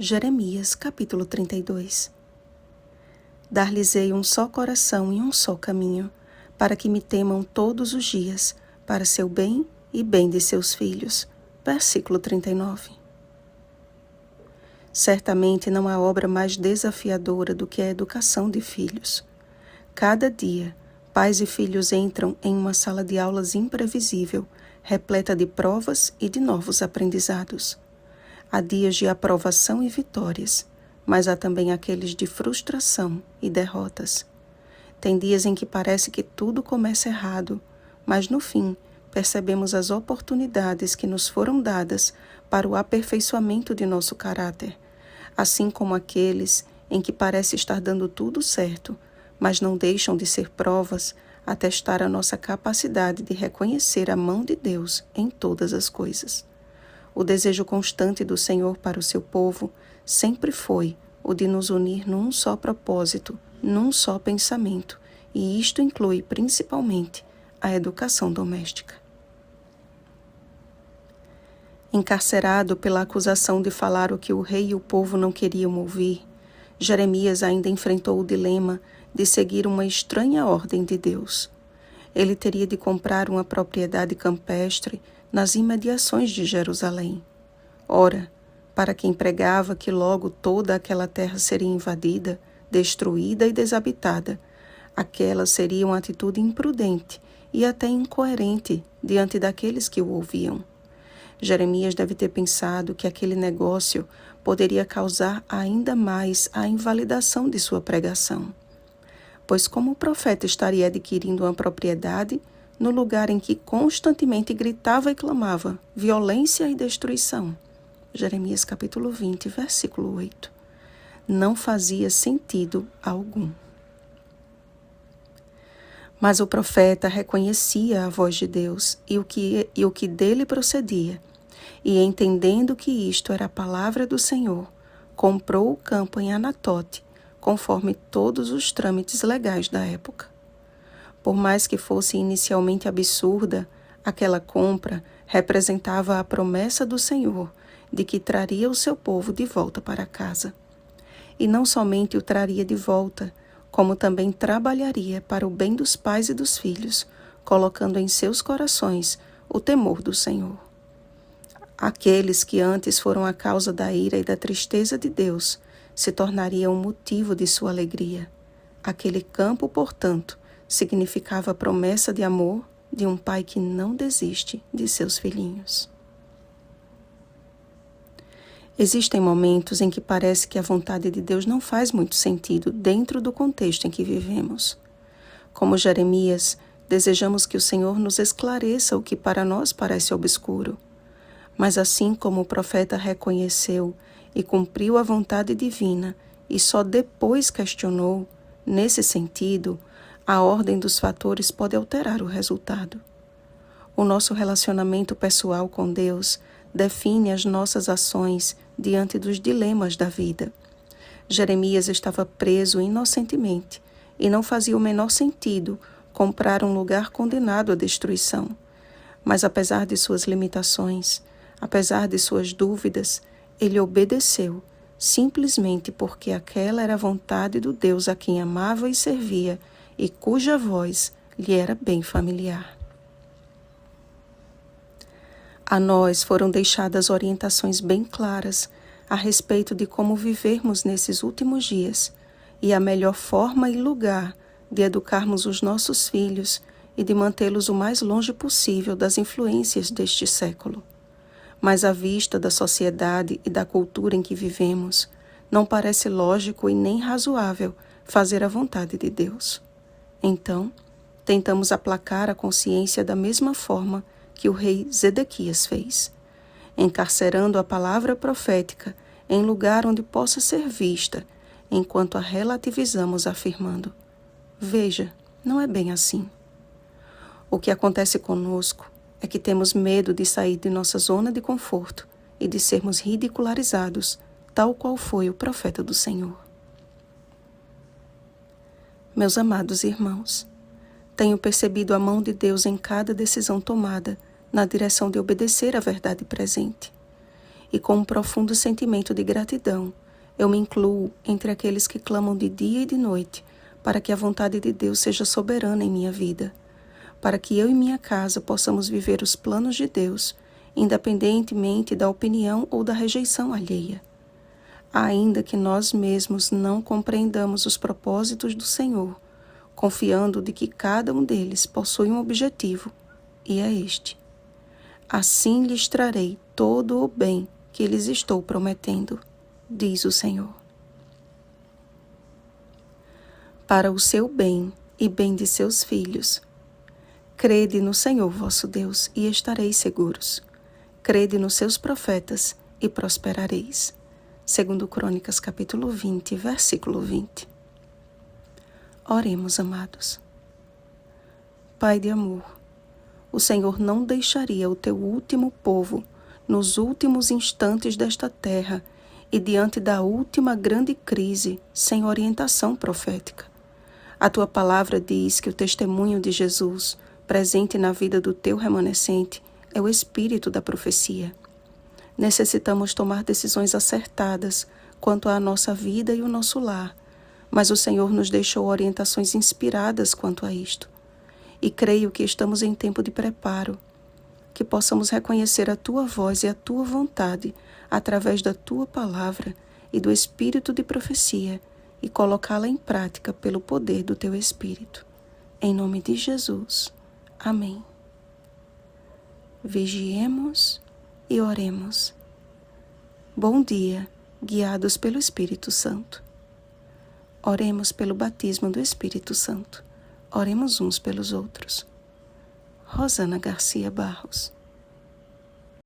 Jeremias, capítulo 32. Dar-lhes-ei um só coração e um só caminho, para que me temam todos os dias, para seu bem e bem de seus filhos. Versículo 39. Certamente não há obra mais desafiadora do que a educação de filhos. Cada dia, pais e filhos entram em uma sala de aulas imprevisível, repleta de provas e de novos aprendizados. Há dias de aprovação e vitórias, mas há também aqueles de frustração e derrotas. Tem dias em que parece que tudo começa errado, mas no fim percebemos as oportunidades que nos foram dadas para o aperfeiçoamento de nosso caráter, assim como aqueles em que parece estar dando tudo certo, mas não deixam de ser provas a testar a nossa capacidade de reconhecer a mão de Deus em todas as coisas. O desejo constante do Senhor para o seu povo sempre foi o de nos unir num só propósito, num só pensamento, e isto inclui principalmente a educação doméstica. Encarcerado pela acusação de falar o que o rei e o povo não queriam ouvir, Jeremias ainda enfrentou o dilema de seguir uma estranha ordem de Deus. Ele teria de comprar uma propriedade campestre nas imediações de Jerusalém. Ora, para quem pregava que logo toda aquela terra seria invadida, destruída e desabitada, aquela seria uma atitude imprudente e até incoerente diante daqueles que o ouviam. Jeremias deve ter pensado que aquele negócio poderia causar ainda mais a invalidação de sua pregação. Pois como o profeta estaria adquirindo uma propriedade no lugar em que constantemente gritava e clamava violência e destruição? Jeremias capítulo 20, versículo 8. Não fazia sentido algum. Mas o profeta reconhecia a voz de Deus e o que dele procedia, e entendendo que isto era a palavra do Senhor, comprou o campo em Anatote, conforme todos os trâmites legais da época. Por mais que fosse inicialmente absurda, aquela compra representava a promessa do Senhor de que traria o seu povo de volta para casa. E não somente o traria de volta, como também trabalharia para o bem dos pais e dos filhos, colocando em seus corações o temor do Senhor. Aqueles que antes foram a causa da ira e da tristeza de Deus se tornariam motivo de sua alegria. Aquele campo, portanto, significava a promessa de amor de um pai que não desiste de seus filhinhos. Existem momentos em que parece que a vontade de Deus não faz muito sentido dentro do contexto em que vivemos. Como Jeremias, desejamos que o Senhor nos esclareça o que para nós parece obscuro. Mas assim como o profeta reconheceu e cumpriu a vontade divina e só depois questionou, nesse sentido, a ordem dos fatores pode alterar o resultado. O nosso relacionamento pessoal com Deus define as nossas ações diante dos dilemas da vida. Jeremias estava preso inocentemente e não fazia o menor sentido comprar um lugar condenado à destruição. Mas apesar de suas limitações, apesar de suas dúvidas, ele obedeceu, simplesmente porque aquela era a vontade do Deus a quem amava e servia e cuja voz lhe era bem familiar. A nós foram deixadas orientações bem claras a respeito de como vivermos nesses últimos dias e a melhor forma e lugar de educarmos os nossos filhos e de mantê-los o mais longe possível das influências deste século. Mas à vista da sociedade e da cultura em que vivemos, não parece lógico e nem razoável fazer a vontade de Deus. Então, tentamos aplacar a consciência da mesma forma que o rei Zedequias fez, encarcerando a palavra profética em lugar onde possa ser vista, enquanto a relativizamos afirmando: veja, não é bem assim. O que acontece conosco é que temos medo de sair de nossa zona de conforto e de sermos ridicularizados, tal qual foi o profeta do Senhor. Meus amados irmãos, tenho percebido a mão de Deus em cada decisão tomada na direção de obedecer à verdade presente. e com um profundo sentimento de gratidão, eu me incluo entre aqueles que clamam de dia e de noite para que a vontade de Deus seja soberana em minha vida, para que eu e minha casa possamos viver os planos de Deus, independentemente da opinião ou da rejeição alheia. Ainda que nós mesmos não compreendamos os propósitos do Senhor, confiando de que cada um deles possui um objetivo, e é este: assim lhes trarei todo o bem que lhes estou prometendo, diz o Senhor. Para o seu bem e bem de seus filhos, crede no Senhor vosso Deus e estareis seguros. Crede nos seus profetas e prosperareis. 2 Crônicas, capítulo 20, versículo 20. Oremos, amados. Pai de amor, o Senhor não deixaria o teu último povo nos últimos instantes desta terra e diante da última grande crise sem orientação profética. A tua palavra diz que o testemunho de Jesus, presente na vida do teu remanescente, é o espírito da profecia. Necessitamos tomar decisões acertadas quanto à nossa vida e o nosso lar, mas o Senhor nos deixou orientações inspiradas quanto a isto. E creio que estamos em tempo de preparo, que possamos reconhecer a tua voz e a tua vontade através da tua palavra e do espírito de profecia e colocá-la em prática pelo poder do teu espírito. Em nome de Jesus. Amém. Vigiemos e oremos. Bom dia, guiados pelo Espírito Santo. Oremos pelo batismo do Espírito Santo. Oremos uns pelos outros. Rosana Garcia Barros.